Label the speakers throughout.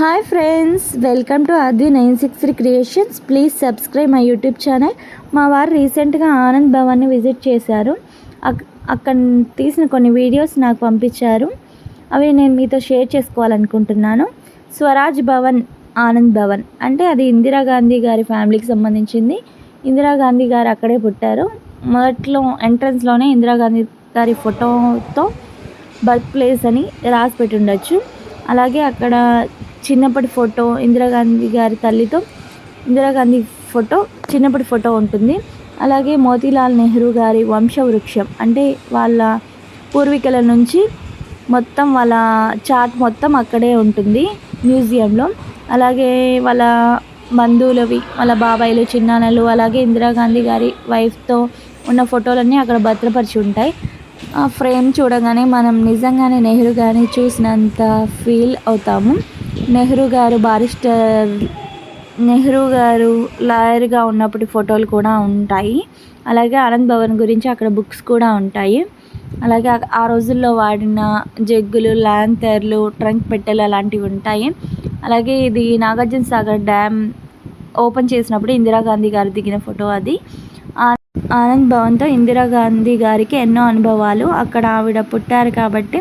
Speaker 1: Hi friends, welcome to ఆది 963 creations. Please subscribe my YouTube channel. మా వారు రీసెంట్గా ఆనంద్ భవన్ని విజిట్ చేశారు. అక్కడ తీసిన కొన్ని వీడియోస్ నాకు పంపించారు. అవి నేను మీతో షేర్ చేసుకోవాలనుకుంటున్నాను. స్వరాజ్ భవన్, ఆనంద్ భవన్ అంటే అది ఇందిరాగాంధీ గారి ఫ్యామిలీకి సంబంధించింది. ఇందిరాగాంధీ గారు అక్కడే పుట్టారు. మొదట్లో ఎంట్రన్స్లోనే ఇందిరాగాంధీ గారి ఫోటోతో బర్త్ ప్లేస్ అని రాసి పెట్టి ఉండొచ్చు. అలాగే అక్కడ చిన్నప్పటి ఫోటో, ఇందిరాగాంధీ గారి తల్లితో ఇందిరాగాంధీ ఫోటో, చిన్నప్పటి ఫోటో ఉంటుంది. అలాగే మోతీలాల్ నెహ్రూ గారి వంశవృక్షం అంటే వాళ్ళ పూర్వీకుల నుంచి మొత్తం వాళ్ళ చార్ట్ మొత్తం అక్కడే ఉంటుంది మ్యూజియంలో. అలాగే వాళ్ళ బంధువులవి, వాళ్ళ బాబాయిలు, చిన్నాన్నలు, అలాగే ఇందిరాగాంధీ గారి వైఫ్తో ఉన్న ఫోటోలన్నీ అక్కడ భద్రపరిచి ఉంటాయి. ఆ ఫ్రేమ్ చూడగానే మనం నిజంగానే నెహ్రూ గారిని చూసినంత ఫీల్ అవుతాము. నెహ్రూ గారు లాయర్గా ఉన్నప్పటి ఫోటోలు కూడా ఉంటాయి. అలాగే ఆనంద్ భవన్ గురించి అక్కడ బుక్స్ కూడా ఉంటాయి. అలాగే ఆ రోజుల్లో వాడిన జగ్గులు, ల్యాంతర్లు, ట్రంక్ పెట్టెలు అలాంటివి ఉంటాయి. అలాగే ఇది నాగార్జున సాగర్ డ్యామ్ ఓపెన్ చేసినప్పుడు ఇందిరాగాంధీ గారు దిగిన ఫోటో అది. ఆనంద్ భవన్తో ఇందిరాగాంధీ గారికి ఎన్నో అనుభవాలు. అక్కడ ఆవిడ పుట్టారు కాబట్టి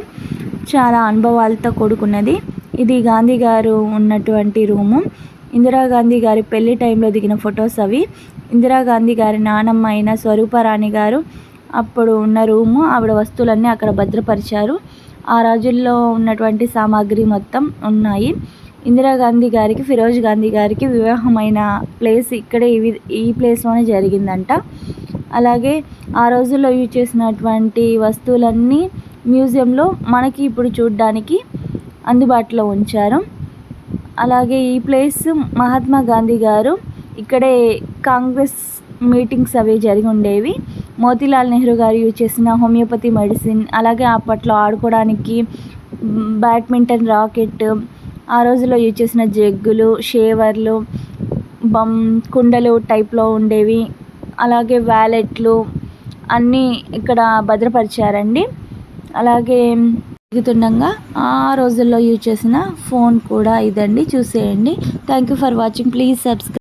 Speaker 1: చాలా అనుభవాలతో కూడుకున్నది. ఇది గాంధీ గారు ఉన్నటువంటి రూము. ఇందిరాగాంధీ గారి పెళ్లి టైంలో దిగిన ఫొటోస్ అవి. ఇందిరాగాంధీ గారి నానమ్మ అయిన స్వరూపరాణి గారు అప్పుడు ఉన్న రూము. ఆవిడ వస్తువులన్నీ అక్కడ భద్రపరిచారు. ఆ రోజుల్లో ఉన్నటువంటి సామాగ్రి మొత్తం ఉన్నాయి. ఇందిరాగాంధీ గారికి, ఫిరోజ్ గాంధీ గారికి వివాహమైన ప్లేస్ ఇక్కడే, ఈ ప్లేస్లోనే జరిగిందంట. అలాగే ఆ రోజుల్లో యూజ్ చేసినటువంటి వస్తువులన్నీ మ్యూజియంలో మనకి ఇప్పుడు చూడడానికి అందుబాటులో ఉంచారు. అలాగే ఈ ప్లేస్ మహాత్మా గాంధీ గారు ఇక్కడే కాంగ్రెస్ మీటింగ్స్ అవి జరిగి ఉండేవి. మోతీలాల్ నెహ్రూ గారు యూజ్ చేసిన హోమియోపతి మెడిసిన్, అలాగే అప్పట్లో ఆడుకోవడానికి బ్యాడ్మింటన్ రాకెట్, ఆ రోజుల్లో యూజ్ చేసిన జగ్గులు, షేవర్లు, కుండలు టైప్లో ఉండేవి, అలాగే వ్యాలెట్లు అన్నీ ఇక్కడ భద్రపరిచారండి. అలాగే దిగుతుండగా ఆ రోజుల్లో యూజ్ చేసిన ఫోన్ కూడా ఇదండి, చూసేయండి. Thank you for watching. Please subscribe.